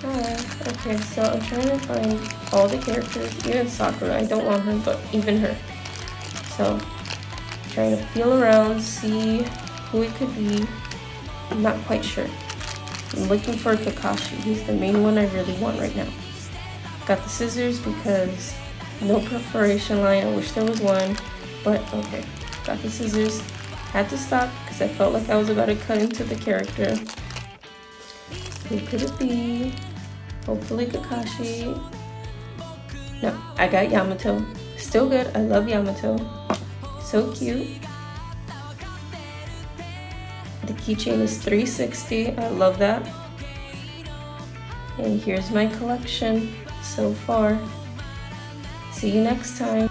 Alright, okay, so I'm trying to find all the characters, even Sakura. I don't want her, but even her. So, trying to feel around, see who it could be. I'm not quite sure. I'm looking for Kakashi. He's the main one I really want right now. Got the scissors because no perforation line. I wish there was one, but okay. Got the scissors. Had to stop because I felt like I was about to cut into the character. Who could it be? Hopefully Kakashi. No, I got Yamato. Still good. I love Yamato. So cute. The keychain is 360. I love that. And here's my collection so far. See you next time.